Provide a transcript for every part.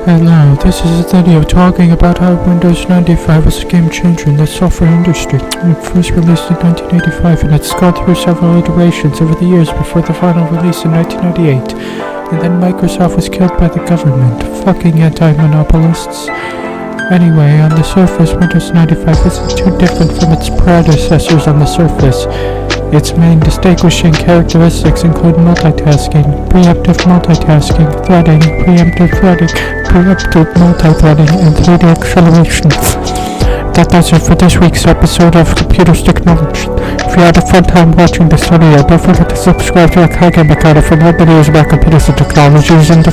Hello, this is a video talking about how Windows 95 was a game changer in the software industry. It first released in 1985 and it's gone through several iterations over the years before the final release in 1998. And then Microsoft was killed by the government. Fucking anti-monopolists. Anyway, on the surface, Windows 95 isn't too different from its predecessors on the surface. Its main distinguishing characteristics include multitasking, preemptive multitasking, threading, preemptive multi-threading, and 3D acceleration. That does it for this week's episode of Computers Technology. If you had a fun time watching this video, don't forget to subscribe to our Kagame channel for more videos about computers and technologies and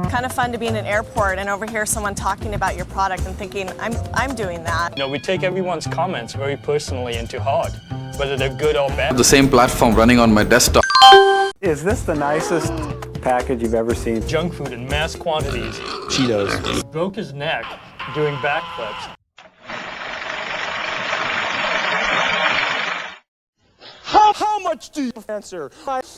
kind of fun to be in an airport and overhear someone talking about your product and thinking, I'm doing that. You know, we take everyone's comments very personally and to heart, whether they're good or bad. The same platform running on my desktop. Is this the nicest package you've ever seen? Junk food in mass quantities. Cheetos. Broke his neck doing backflips. How much do you answer?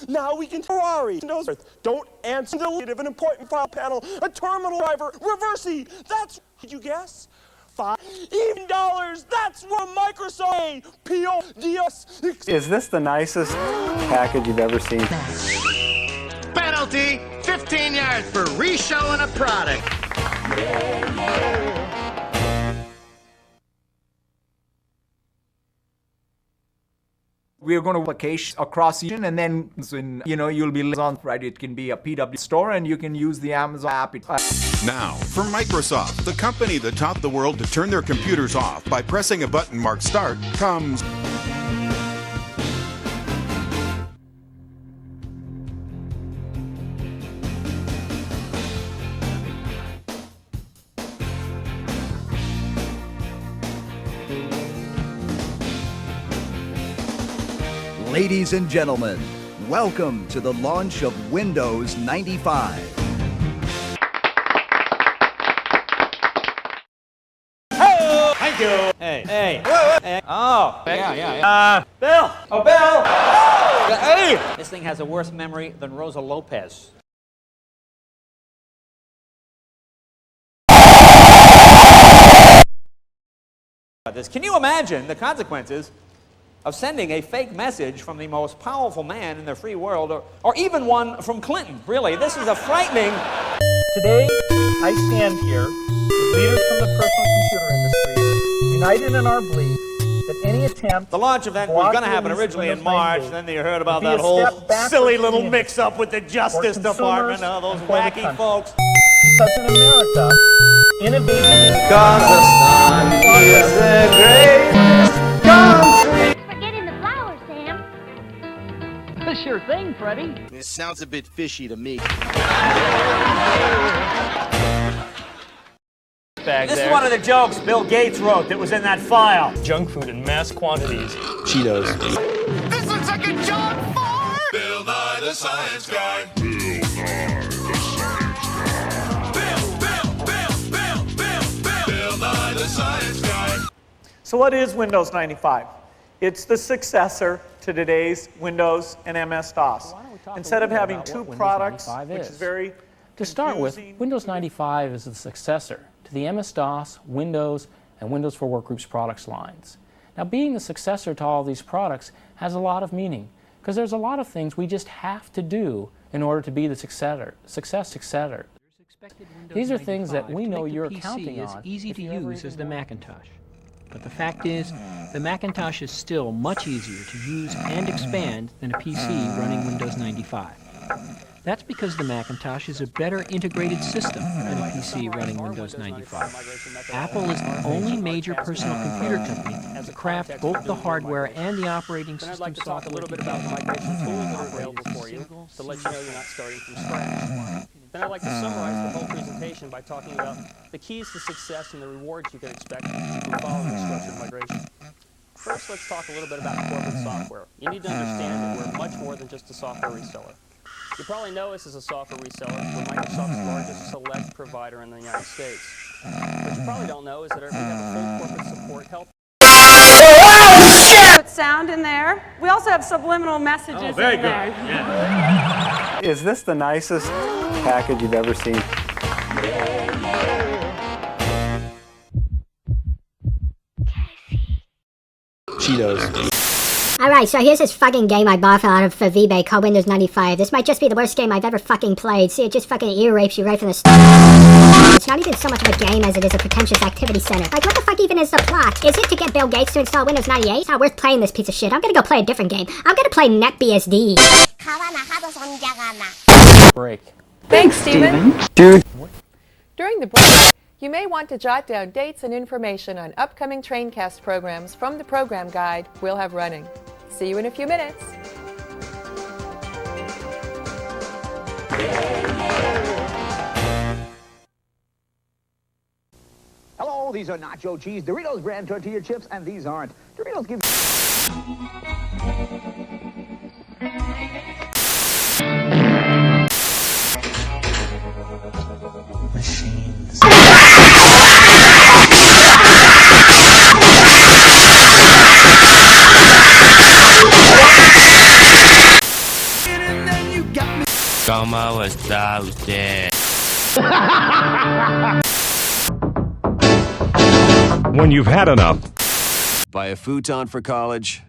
Now we can Ferrari. Don't answer the lead of an important file panel, a terminal driver, reverse-E. That's, did you guess? $5 That's what Microsoft PODS. Is this the nicest package you've ever seen? Penalty, 15 yards for re-showing a product. We are going to vacation across the region, and then you'll be on, right? It can be a PW store, and you can use the Amazon app. Now, from Microsoft, the company that taught the world to turn their computers off by pressing a button marked Start, comes Ladies and gentlemen, welcome to the launch of Windows 95. Hey! Thank you. Hey. Oh. Yeah. Bill. Oh, Bill. Hey. This thing has a worse memory than Rosa Lopez. Can you imagine the consequences of sending a fake message from the most powerful man in the free world, or even one from Clinton? Really, this is a frightening... Today, I stand here with leaders from the personal computer industry, united in our belief that any attempt... The launch event was going to happen originally in March, then you heard about that whole silly little mix-up with the Justice Department, those wacky folks. Because in America, innovation... Kazakhstan is the greatest country. Sure thing, Freddie. It sounds a bit fishy to me. This is one of the jokes Bill Gates wrote that was in that file. Junk food in mass quantities. Cheetos. This looks like a job for Bill Nye the Science Guy. Bill Nye the Science Guy. So what is Windows 95? It's the successor to today's Windows and MS-DOS. Instead of having two products, which is very To start with, Windows 95 is the successor to the MS-DOS, Windows, and Windows for Workgroups products lines. Now, being the successor to all these products has a lot of meaning, because there's a lot of things we just have to do in order to be the successor. These are things that we know you're counting on. As easy to use as the Macintosh. But the fact is, the Macintosh is still much easier to use and expand than a PC running Windows 95. That's because the Macintosh is a better integrated system than a PC running Windows 95. Apple is the only major personal computer company to craft both the hardware and the operating system I'd like to talk a little bit about the migration tools that are available for you to let you know you're not starting from scratch. Then I'd like to summarize the whole presentation by talking about the keys to success and the rewards you can expect from following a structured migration. First, let's talk a little bit about corporate software. You need to understand that we're much more than just a software reseller. You probably know us as a software reseller. We're Microsoft's largest select provider in the United States. What you probably don't know is that we have a full corporate support help. Put sound in there. We also have subliminal messages in there. Yeah. Is this the nicest package you've ever seen? Cheetos. Alright, so here's this fucking game I bought for eBay called Windows 95. This might just be the worst game I've ever fucking played. See, it just fucking ear rapes you right from the start. It's not even so much of a game as it is a pretentious activity center. Like, what the fuck even is the plot? Is it to get Bill Gates to install Windows 98? It's not worth playing this piece of shit. I'm gonna go play a different game. I'm gonna play NetBSD. Break. Thanks, Steven. Dude. During the break, you may want to jot down dates and information on upcoming Traincast programs from the program guide we'll have running. See you in a few minutes. Hello, these are Nacho Cheese Doritos brand tortilla chips, and these aren't. Doritos give... Machines. ¿Cómo está usted? When you've had enough. Buy a futon for college.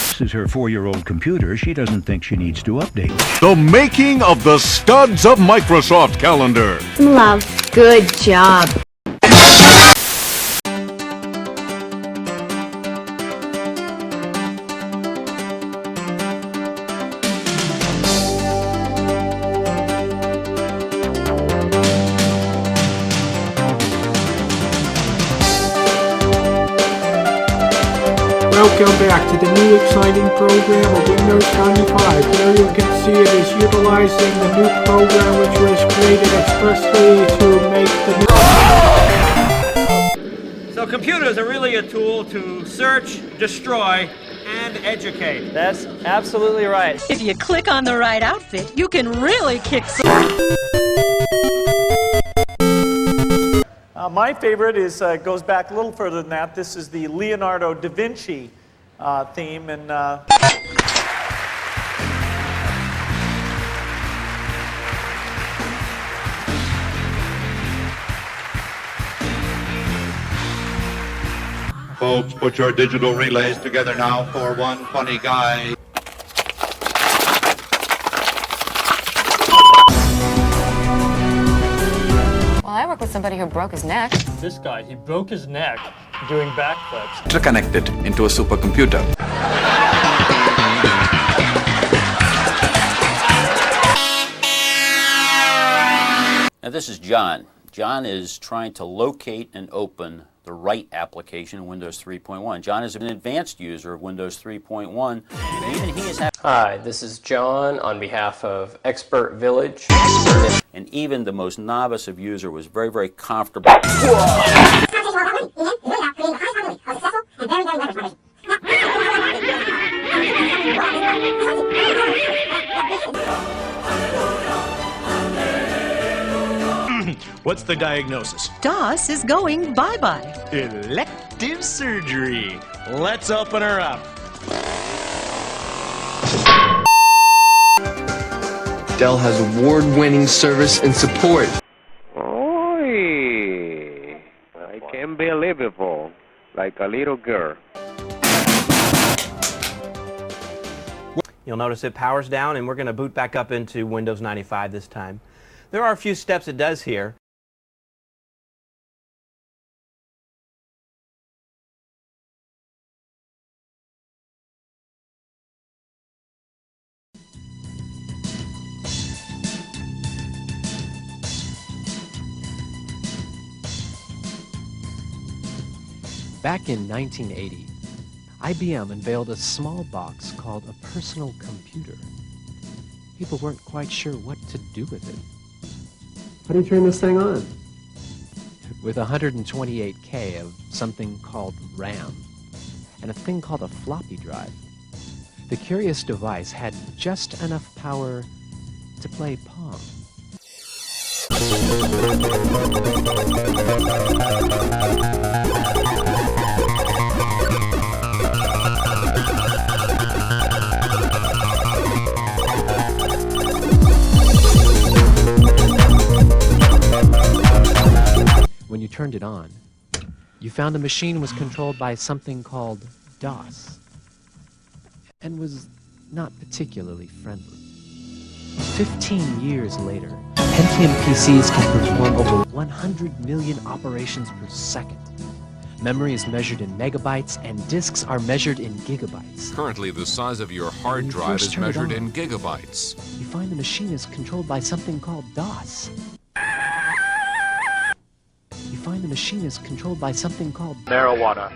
This is her 4-year-old computer. She doesn't think she needs to update. The making of the studs of Microsoft Calendar. Some love. Good job. Welcome back to the new exciting program of Windows 95. Here you can see it is utilizing the new program which was created expressly to make the new... So computers are really a tool to search, destroy, and educate. That's absolutely right. If you click on the right outfit, you can really kick some... My favorite is goes back a little further than that. This is the Leonardo da Vinci theme, and Folks, put your digital relays together now for one funny guy. Well, I work with somebody who broke his neck. This guy, he broke his neck doing backflips. Interconnected into a supercomputer. Now this is John. John is trying to locate and open the right application in Windows 3.1. John is an advanced user of Windows 3.1, and even he is having... Hi, this is John on behalf of Expert Village. And even the most novice of user was very, very comfortable. What's the diagnosis? DOS is going bye-bye. Elective surgery. Let's open her up. Dell has award-winning service and support. Oy, I can't believe it, like a little girl. You'll notice it powers down, and we're going to boot back up into Windows 95 this time. There are a few steps it does here. Back in 1980, IBM unveiled a small box called a personal computer. People weren't quite sure what to do with it. How do you turn this thing on? With 128K of something called RAM and a thing called a floppy drive, the curious device had just enough power to play Pong. When you turned it on, you found the machine was controlled by something called DOS, and was not particularly friendly. 15 years later, Pentium PCs can perform over 100 million operations per second. Memory is measured in megabytes, and disks are measured in gigabytes. Currently, the size of your hard drive is measured in gigabytes. You find the machine is controlled by something called DOS. You find the machine is controlled by something called marijuana.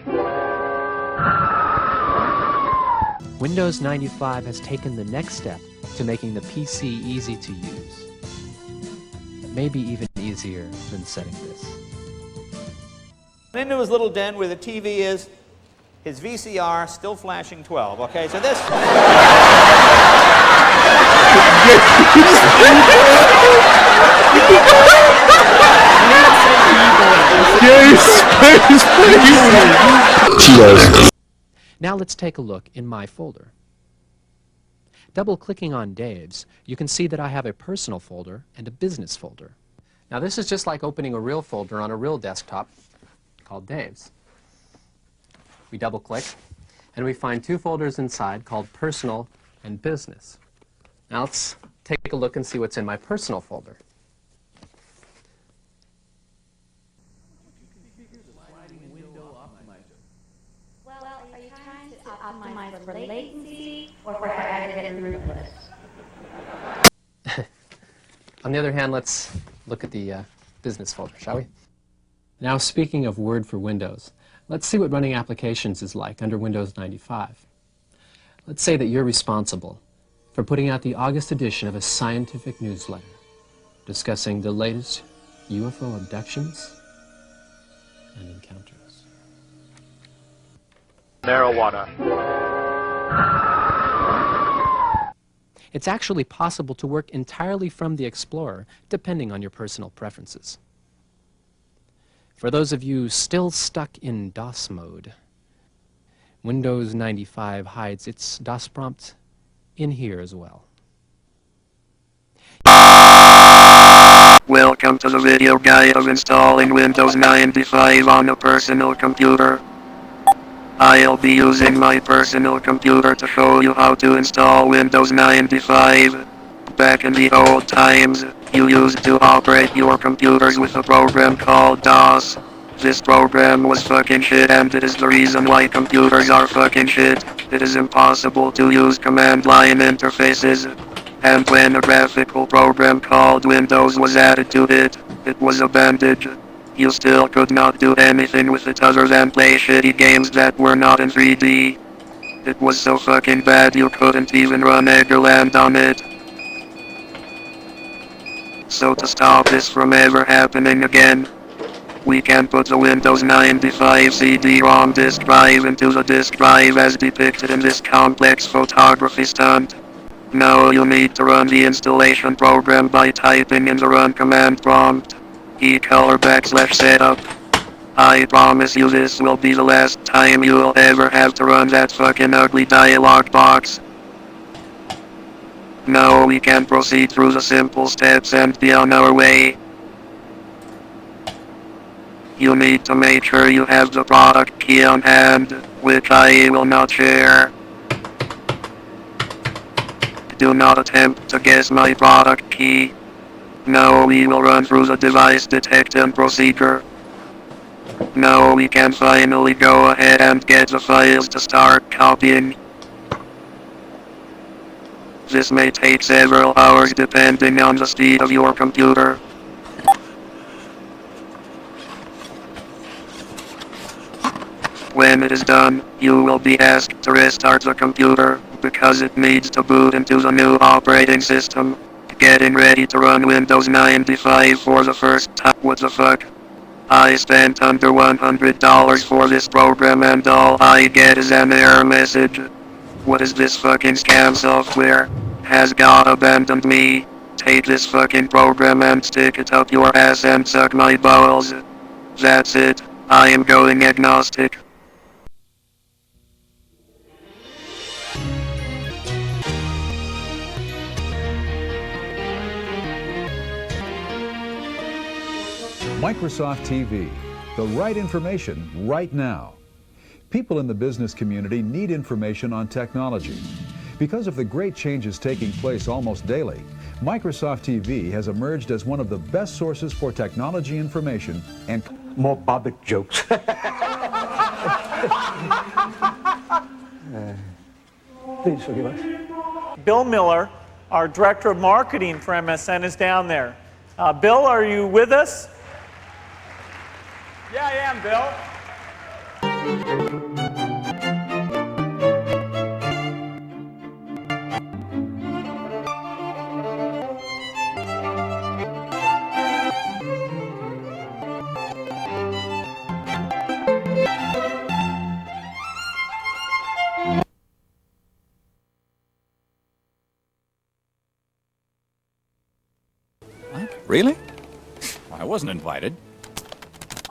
Windows 95 has taken the next step to making the PC easy to use. Maybe even easier than setting this. Into his little den where the TV is, his VCR still flashing 12. Okay, so this. Now let's take a look in my folder. Double-clicking on Dave's, you can see that I have a personal folder and a business folder. Now this is just like opening a real folder on a real desktop called Dave's. We double-click, and we find two folders inside called Personal and Business. Now let's take a look and see what's in my personal folder. Optimize for latency or for aggregate throughput. On the other hand, let's look at the business folder, shall we? Now, speaking of Word for Windows, let's see what running applications is like under Windows 95. Let's say that you're responsible for putting out the August edition of a scientific newsletter discussing the latest UFO abductions and encounters. Marijuana. It's actually possible to work entirely from the Explorer, depending on your personal preferences. For those of you still stuck in DOS mode, Windows 95 hides its DOS prompt in here as well. Welcome to the video guide of installing Windows 95 on a personal computer. I'll be using my personal computer to show you how to install Windows 95. Back in the old times, you used to operate your computers with a program called DOS. This program was fucking shit, and it is the reason why computers are fucking shit. It is impossible to use command line interfaces. And when a graphical program called Windows was added to it, it was a bandage. You still could not do anything with it other than play shitty games that were not in 3D. It was so fucking bad you couldn't even run Eggerland on it. So to stop this from ever happening again, we can put the Windows 95 CD-ROM disk drive into the disk drive as depicted in this complex photography stunt. Now you need to run the installation program by typing in the run command prompt. eColor \setup. I promise you this will be the last time you'll ever have to run that fucking ugly dialog box. Now we can proceed through the simple steps and be on our way. You need to make sure you have the product key on hand, which I will not share. Do not attempt to guess my product key. Now we will run through the device detection procedure. Now we can finally go ahead and get the files to start copying. This may take several hours depending on the speed of your computer. When it is done, you will be asked to restart the computer, because it needs to boot into the new operating system. Getting ready to run Windows 95 for the first time. What the fuck? I spent under $100 for this program and all I get is an error message. What is this fucking scam software? Has God abandoned me? take this fucking program and stick it up your ass and suck my balls. That's it. I am going agnostic. Microsoft TV. The right information right now. People in the business community need information on technology. Because of the great changes taking place almost daily, Microsoft TV has emerged as one of the best sources for technology information and more Bobbit jokes. Please forgive us. Bill Miller, our Director of Marketing for MSN, is down there. Bill, are you with us? Yeah, I am, Bill. Really? I wasn't invited.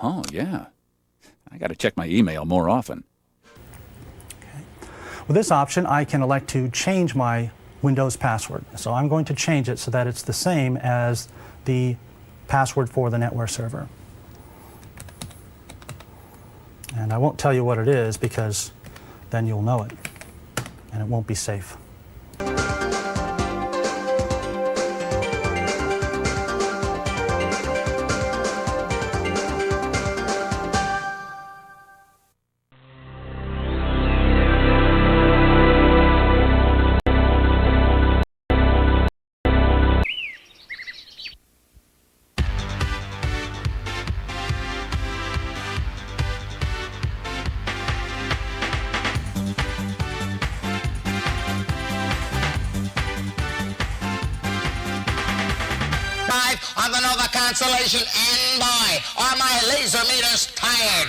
Oh, yeah. I got to check my email more often. With this option, I can elect to change my Windows password. So I'm going to change it so that it's the same as the password for the NetWare server. And I won't tell you what it is because then you'll know it, and it won't be safe. Of an over cancellation and boy, are my laser meters tired.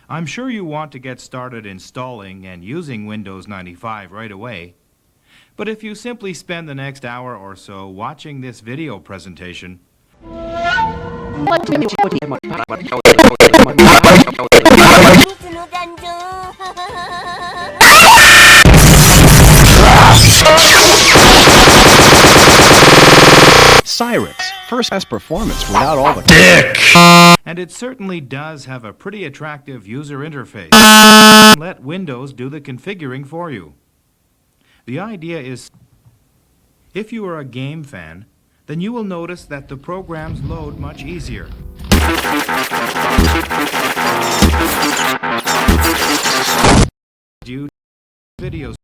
I'm sure you want to get started installing and using Windows 95 right away, but if you simply spend the next hour or so watching this video presentation, Cyrix, first-class performance without all the dick. And it certainly does have a pretty attractive user interface. Let Windows do the configuring for you. The idea is, if you are a game fan, then you will notice that the programs load much easier. Due to videos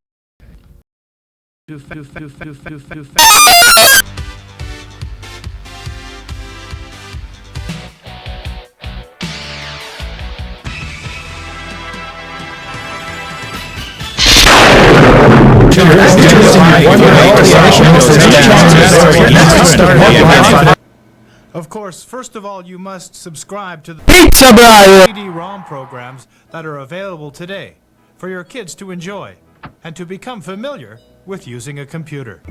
Of course, first of all, you must subscribe to the CD-ROM programs that are available today for your kids to enjoy and to become familiar with using a computer.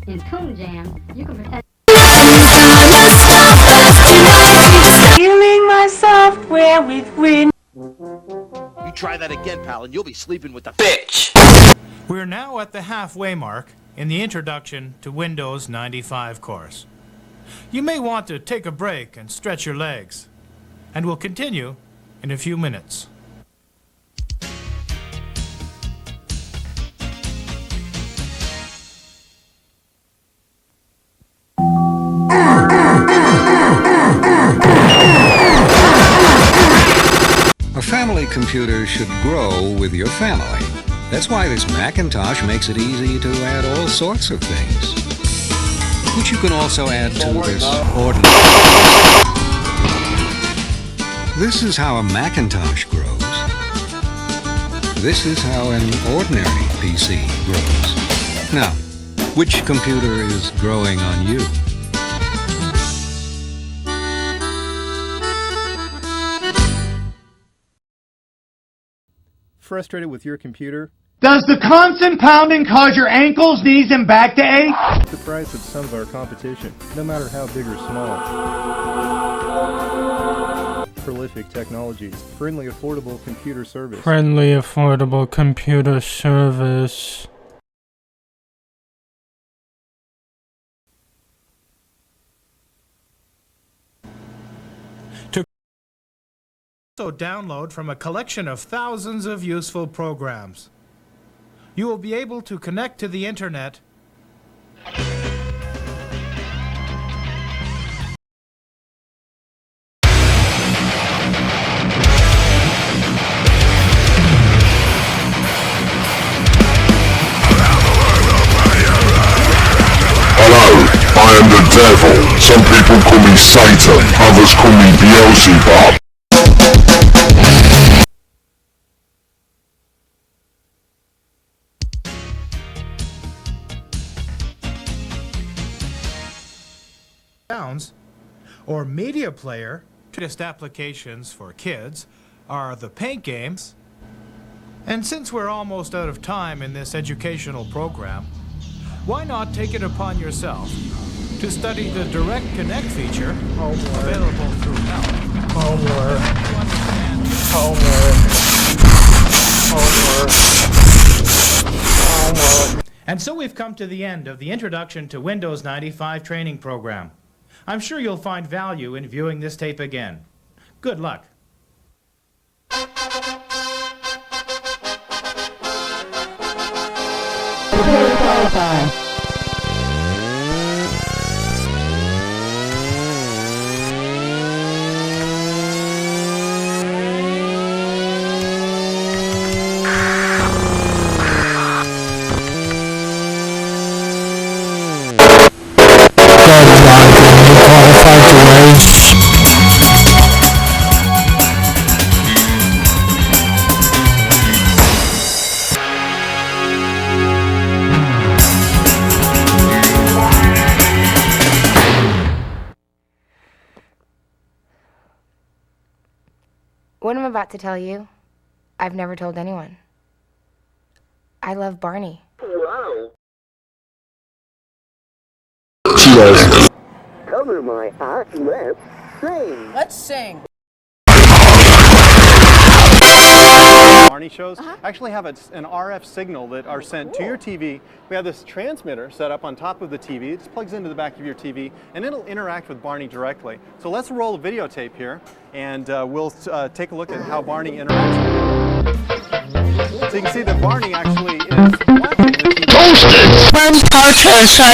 In Toon Jam, you can pretend. Killing my software with Win. You try that again, pal, and you'll be sleeping with the bitch. We're now at the halfway mark in the Introduction to Windows 95 course. You may want to take a break and stretch your legs, and we'll continue in a few minutes. A family computer should grow with your family. That's why this Macintosh makes it easy to add all sorts of things, which you can also add to this ordinary. This is how a Macintosh grows. This is how an ordinary PC grows. Now, which computer is growing on you? Frustrated with your computer? Does the constant pounding cause your ankles, knees, and back to ache? The price of some of our competition, no matter how big or small. Prolific Technologies, friendly, affordable computer service. Friendly, affordable computer service. Also download from a collection of thousands of useful programs. You will be able to connect to the internet Hello, I am the devil. Some people call me Satan, others call me Beelzebub. sounds or media player. Latest applications for kids are the paint games. And since we're almost out of time in this educational program, why not take it upon yourself to study the Direct Connect feature available through Help. And so we've come to the end of the Introduction to Windows 95 training program. I'm sure you'll find value in viewing this tape again. Good luck. What I'm about to tell you, I've never told anyone. I love Barney. Wow. Cheers. Cover my hot lips. Sing. Let's sing. Barney shows actually have an RF signal that are sent to your TV. We have this transmitter set up on top of the TV. It just plugs into the back of your TV, and it'll interact with Barney directly. So let's roll a videotape here, and we'll take a look at how Barney interacts. So you can see that Barney actually is watching the TV. When purchase a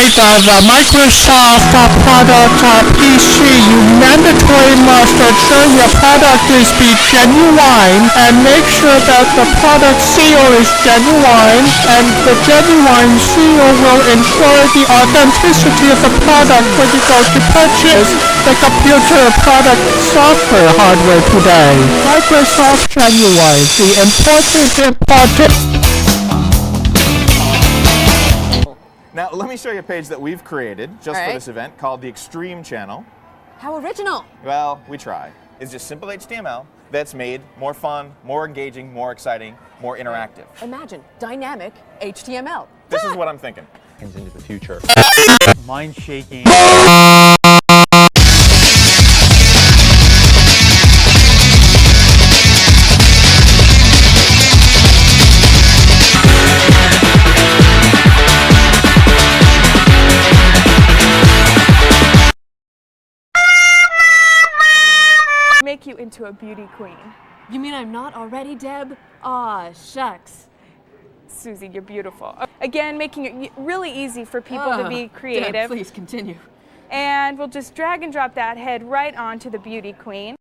Microsoft product PC, you mandatory must ensure your product is genuine and make sure that the product seal is genuine, and the genuine seal will ensure the authenticity of the product when you go to purchase the computer product software hardware today. Microsoft Genuine, the important. Now, let me show you a page that we've created just for this event called the Extreme Channel. How original. Well, we try. It's just simple HTML that's made more fun, more engaging, more exciting, more interactive. Imagine dynamic HTML. This is what I'm thinking. Into the future. Mind shaking. Make you into a beauty queen. You mean I'm not already, Deb? Aw, shucks. Susie, you're beautiful. Again, making it really easy for people to be creative. Deb, please continue. And we'll just drag and drop that head right onto the beauty queen.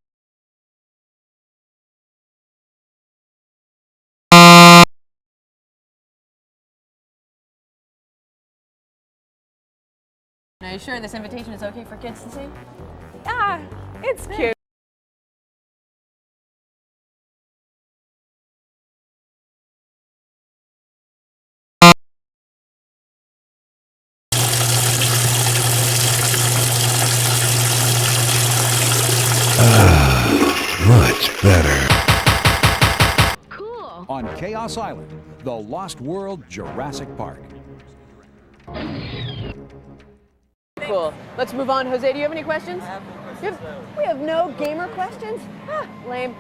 Are you sure this invitation is okay for kids to see? Ah, it's cute. Much better. Cool. On Chaos Island, the Lost World Jurassic Park. Cool. Let's move on. Jose, do you have any questions? I have no questions. We have no gamer questions? Ah, lame.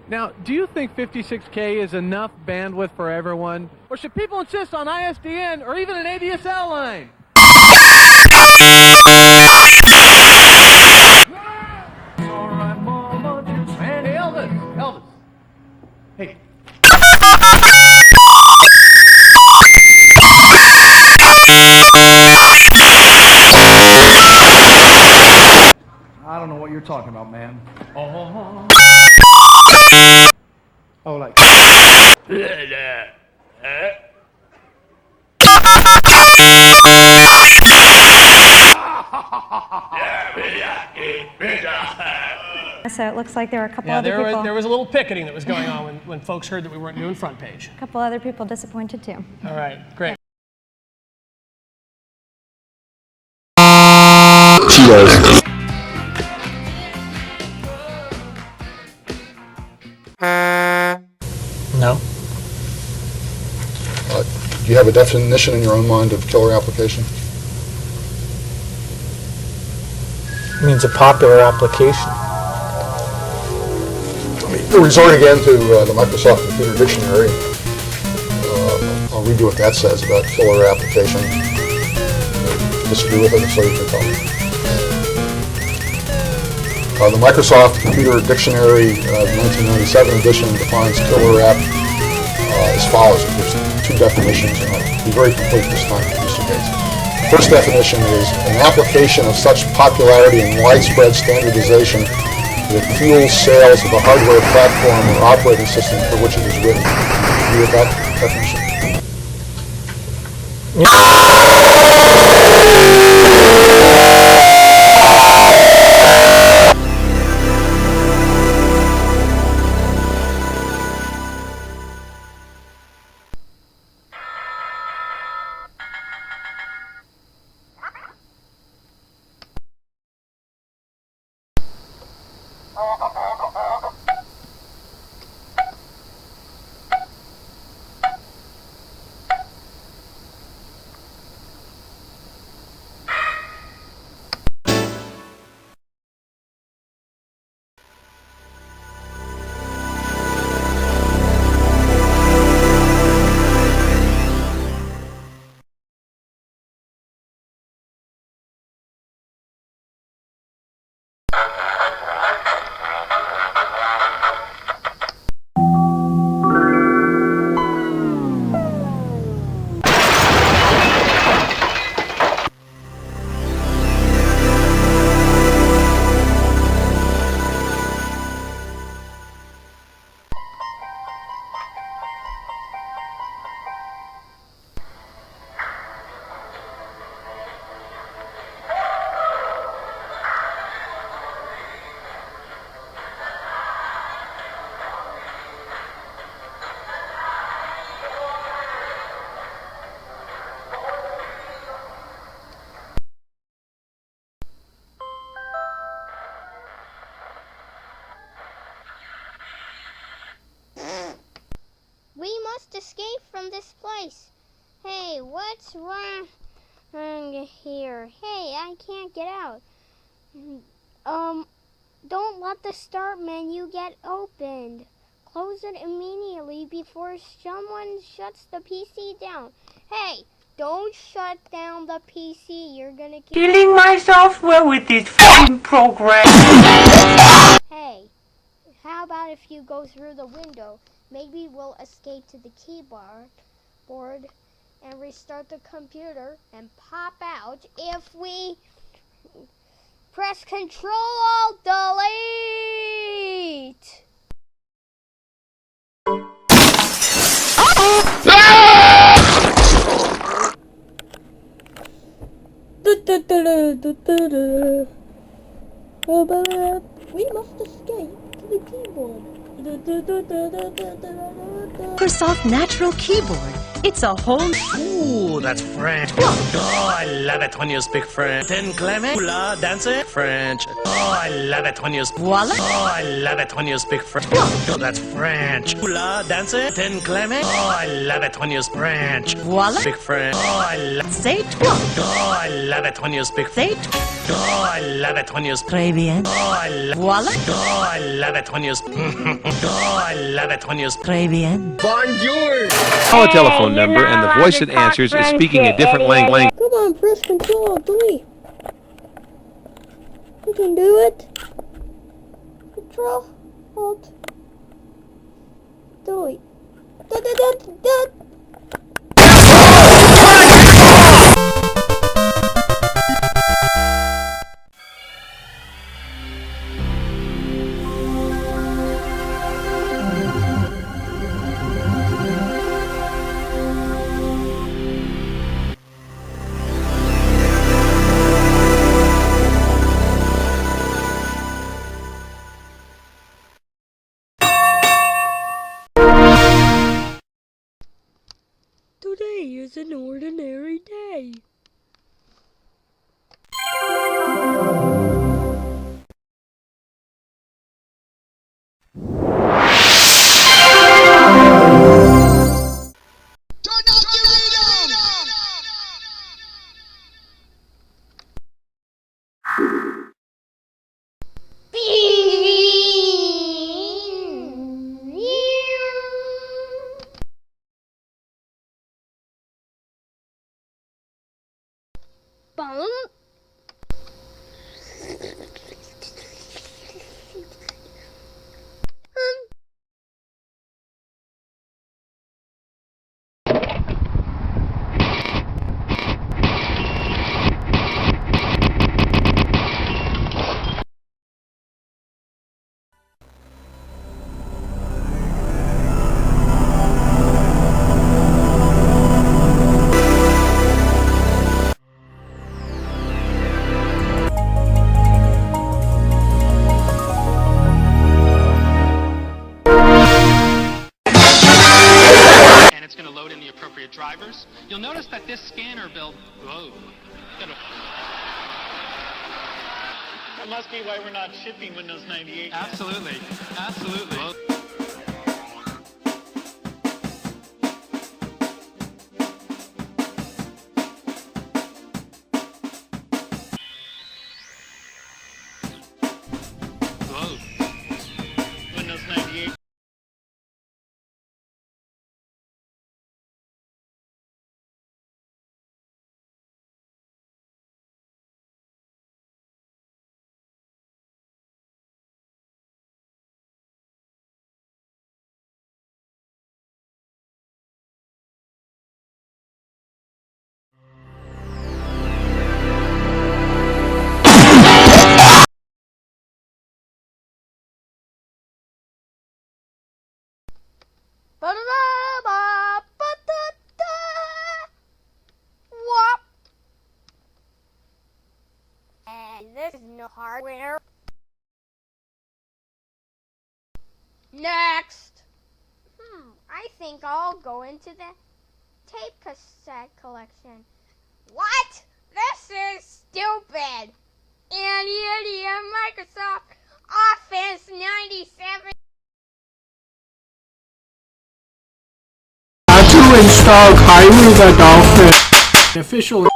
Now, do you think 56K is enough bandwidth for everyone? Or should people insist on ISDN or even an ADSL line? Hey, Elvis! Hey. I don't know what you're talking about, man. Oh, like. So it looks like there were a couple other people. There was a little picketing that was going on when folks heard that we weren't doing front page. A couple other people disappointed too. All right, great. No. Do you have a definition in your own mind of killer application? It means a popular application. We'll resort again to the Microsoft Computer Dictionary. I'll read you what that says about killer application. Disagree with it, so you can tell me. The Microsoft Computer Dictionary 1997 edition defines killer app as follows. There's two definitions, and I'll be very complete this time, Mr. Gates. First definition is an application of such popularity and widespread standardization that it fuels sales of a hardware platform or operating system for which it is written. Agree with that definition? We must escape from this place. Hey, what's wrong here? Hey, I can't get out. Don't let the start menu get opened. Close it immediately before someone shuts the PC down. Hey, don't shut down the PC. You're gonna keep Killing my software with this f***ing program. Hey, how about if you go through the window? Maybe we'll escape to the keyboard and restart the computer and pop out if we press Control-Alt-Delete. We must escape to the keyboard. Microsoft Natural Keyboard. It's a whole... Ooh, that's French. Oh, I love it when you speak French. Then Clement, hula, dancing, French. Oh, I love it when you speak... Voila. Oh, I love it when you speak French. Oh, that's French. Hula, dancing, then Clement. Oh, I love it when you speak French. Voila. Speak French. Oh, I love... C'est toi. Oh, I love it when you speak... C'est Oh, I love it when you speak... Très bien. Oh, I love... Voila. Oh, I love it when you speak... Oh, I love it when you speak... Très bien. Bonjour. Call a telephone number and the voice that answers is speaking a different language. Come on, press Control 3. You can do it. Control Alt 3. Today is an ordinary day. Drivers, you'll notice that this scanner build... Whoa. That must be why we're not shipping Windows 98. Absolutely. Absolutely. Whoa. Windows 98. This is no hardware. Next! I think I'll go into the tape cassette collection. What? This is stupid! NVIDIA Microsoft Office 97. How to install Kyrie the Dolphin official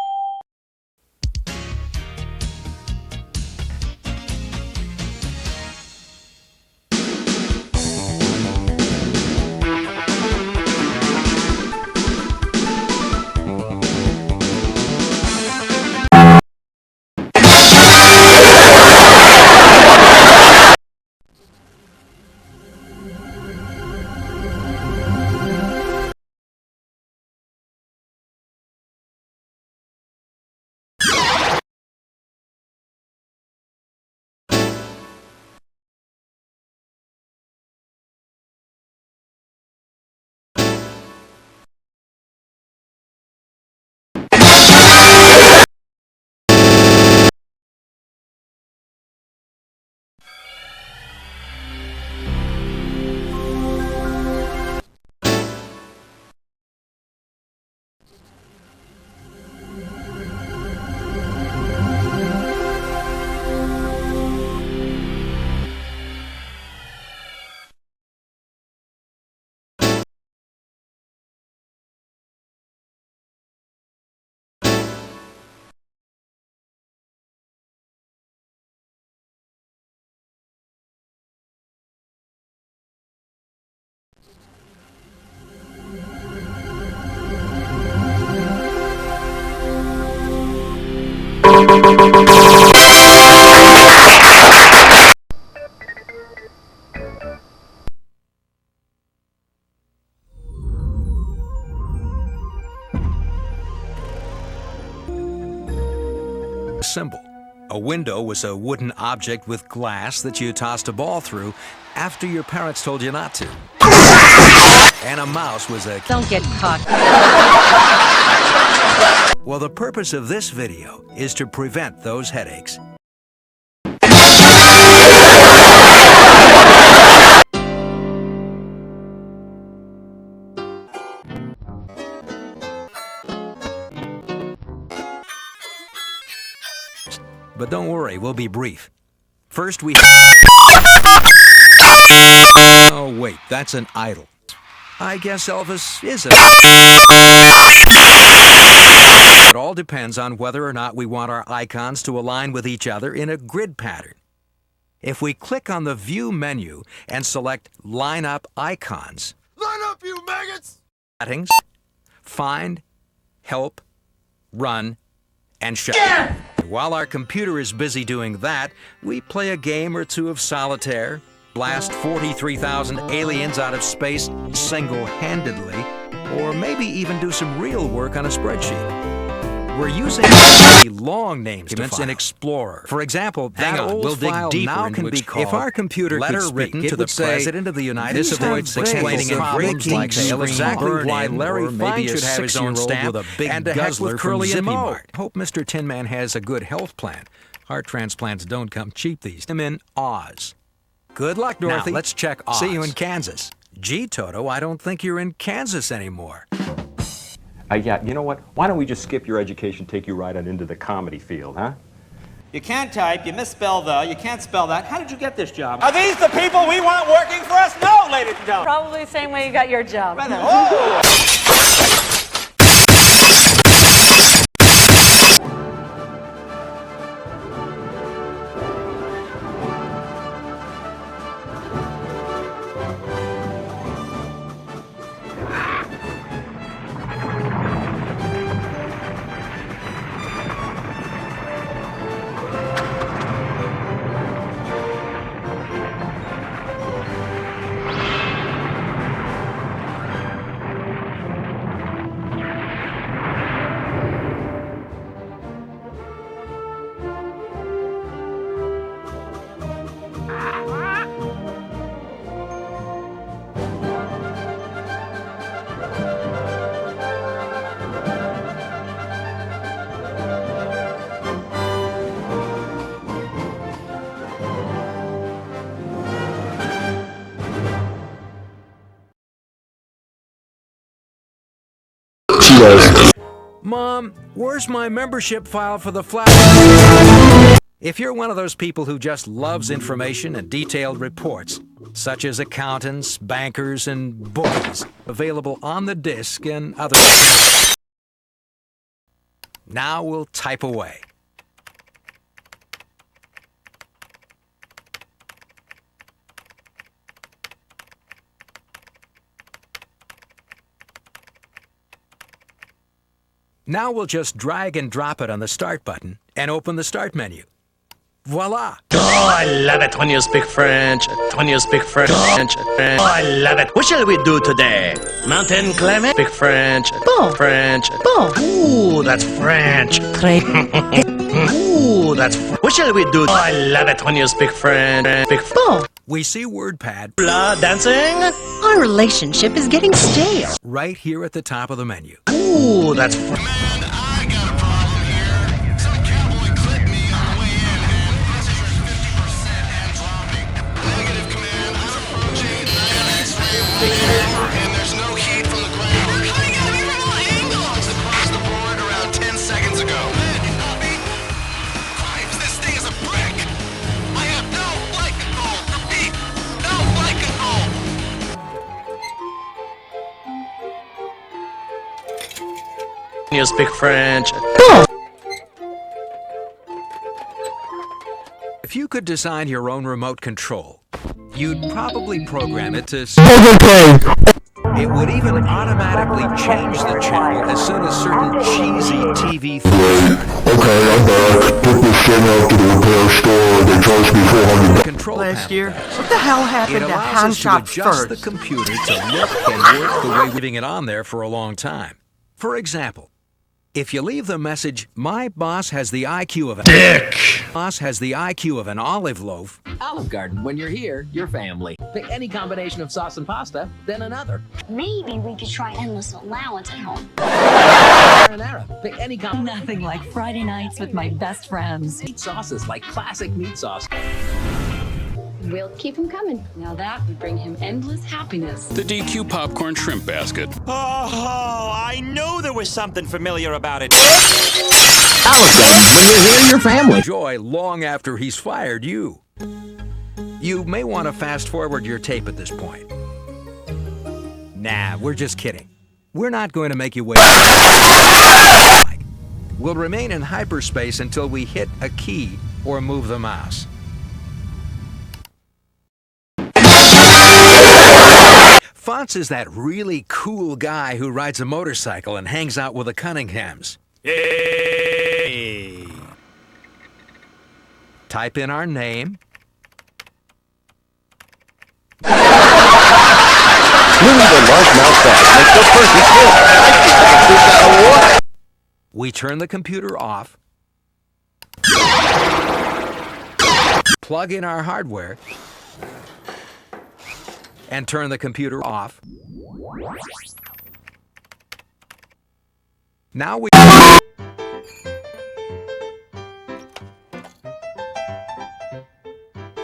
Symbol. A window was a wooden object with glass that you tossed a ball through after your parents told you not to. And a mouse was a... Don't get caught. Well, the purpose of this video is to prevent those headaches. But don't worry, we'll be brief. First we... Oh wait, that's an idol. I guess Elvis is a... It all depends on whether or not we want our icons to align with each other in a grid pattern. If we click on the View menu and select Line Up Icons... Line up, you maggots! Settings, Find, Help, Run, and Shut. Yeah! While our computer is busy doing that, we play a game or two of solitaire, blast 43,000 aliens out of space single-handedly, or maybe even do some real work on a spreadsheet. We're using long names in Explorer. For example, that old file now can be called, if our computer letter written to the President of the United States. This avoids explaining in problems like exactly why Larry Fine should have his own stamp and to heck with Curly and Moe. Hope Mr. Tin Man has a good health plan. Heart transplants don't come cheap these days. I'm in Oz. Good luck, Dorothy. Now, let's check Oz. See you in Kansas. Gee, Toto, I don't think you're in Kansas anymore. Yeah, you know what? Why don't we just skip your education, take you right on into the comedy field, huh? You can't type, you misspell the, you can't spell that. How did you get this job? Are these the people we want working for us? No, ladies and gentlemen. Probably the same way you got your job. Oh! Mom, where's my membership file for the Flash? If you're one of those people who just loves information and detailed reports, such as accountants, bankers, and bookies, available on the disk and other... Now we'll type away. Now we'll just drag and drop it on the Start button and open the Start menu. Voila! Oh, I love it when you speak French. When you speak French. Oh, I love it. What shall we do today? Mountain climbing? Speak French. Bon. French. Bon. Ooh, that's French. Ooh, that's... What shall we do? Oh, I love it when you speak French. Speak Bon. We see WordPad. La dancing? Our relationship is getting stale. Right here at the top of the menu. Ooh, that's... And there's no heat from the ground. We're coming at me from all angles across the board around 10 seconds ago. Crimes, this thing is a brick. I have no flight control. Repeat, no flight control. You speak French. If you could design your own remote control, you'd probably program it to... It would even automatically change the channel as soon as certain cheesy TV things started. Okay, I'm back. Took this thing out to the repair store. They charged me $400. Control last year. What the hell happened it to allows hand us to shots adjust first? the computer to look and work the way we're leaving it on there for a long time. For example, if you leave the message, "My boss has the IQ of a dick," boss has the IQ of an olive loaf. Olive Garden, when you're here, you're family. Pick any combination of sauce and pasta, then another. Maybe we could try endless allowance at home. Marinara. Pick any Nothing like Friday nights with my best friends. meat sauces like classic meat sauce. We'll keep him coming. Now that would bring him endless happiness. The DQ Popcorn Shrimp Basket. Oh, I knew there was something familiar about it. Olive Garden, when you're here, you're family. Joy long after he's fired you. You may want to fast forward your tape at this point. Nah, we're just kidding. We're not going to make you wait. We'll remain in hyperspace until we hit a key or move the mouse. Fonz is that really cool guy who rides a motorcycle and hangs out with the Cunninghams. Hey. Type in our name. We turn the computer off. Plug in our hardware. And turn the computer off. Now we...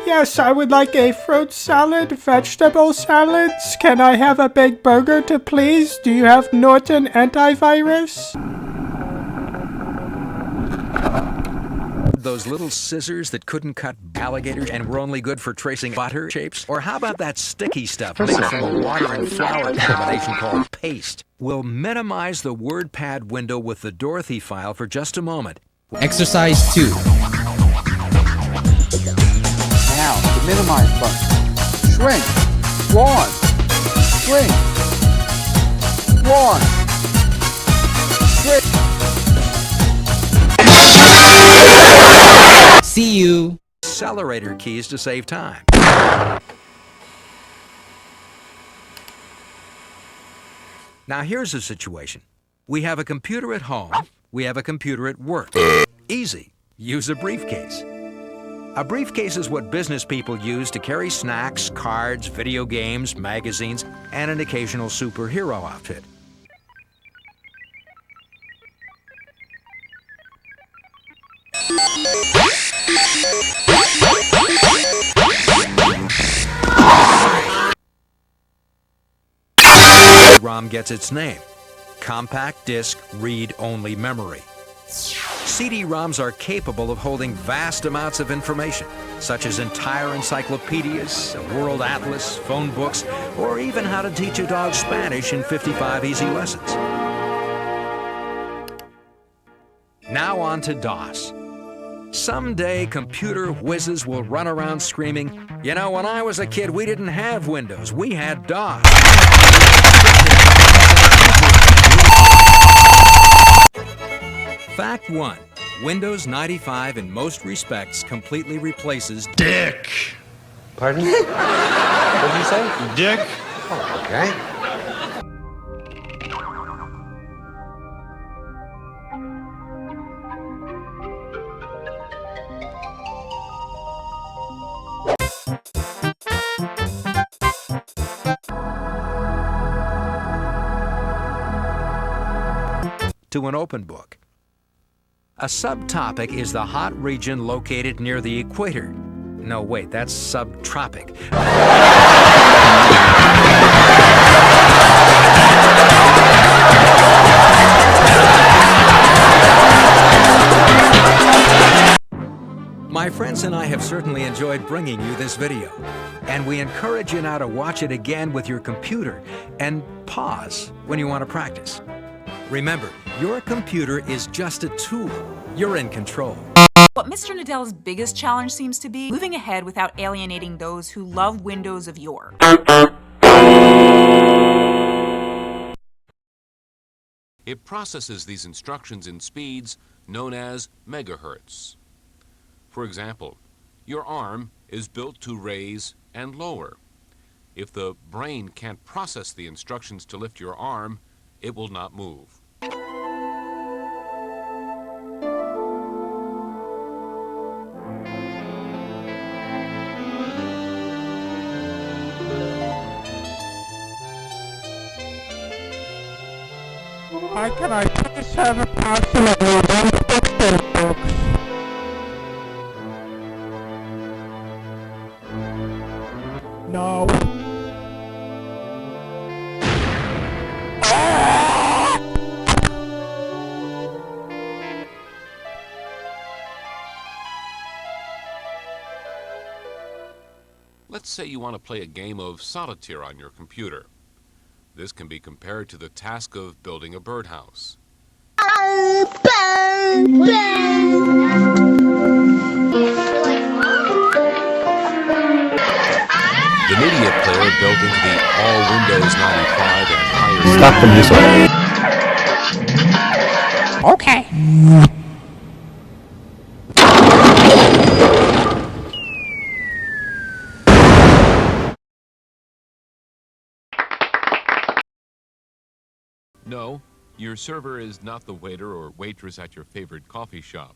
Yes, I would like a fruit salad, vegetable salads. Can I have a big burger to please? Do you have Norton antivirus? Those little scissors that couldn't cut alligators and were only good for tracing butter shapes? Or how about that sticky stuff made from a water and flour combination called paste? We'll minimize the WordPad window with the Dorothy file for just a moment. Exercise 2. Now, the minimize button. Shrink. One. Shrink. One. Shrink. See you. Accelerator keys to save time. Now here's the situation. We have a computer at home. We have a computer at work. Easy. Use a briefcase. A briefcase is what business people use to carry snacks, cards, video games, magazines, and an occasional superhero outfit. ROM gets its name. Compact Disc Read-Only Memory. CD-ROMs are capable of holding vast amounts of information, such as entire encyclopedias, a world atlas, phone books, or even how to teach a dog Spanish in 55 easy lessons. Now on to DOS. Someday, computer whizzes will run around screaming, "You know, when I was a kid, we didn't have Windows, we had DOS." Fact 1. Windows 95 in most respects completely replaces dick. Pardon? What did you say? Dick. Oh, okay. To an open book. A subtopic is the hot region located near the equator. No, wait, that's subtropic. My friends and I have certainly enjoyed bringing you this video, and we encourage you now to watch it again with your computer and pause when you want to practice. Remember, your computer is just a tool. You're in control. What Mr. Nadell's biggest challenge seems to be moving ahead without alienating those who love Windows of yore. It processes these instructions in speeds known as megahertz. For example, your arm is built to raise and lower. If the brain can't process the instructions to lift your arm, it will not move. Hi, can I please have approximately 1 pixel, folks? No. Let's say you want to play a game of solitaire on your computer. This can be compared to the task of building a birdhouse. The media player built into the all Windows 95 and higher... Stop the music. Okay. No, your server is not the waiter or waitress at your favorite coffee shop.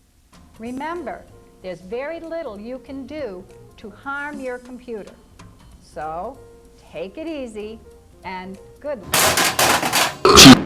Remember, there's very little you can do to harm your computer. So, take it easy and good luck.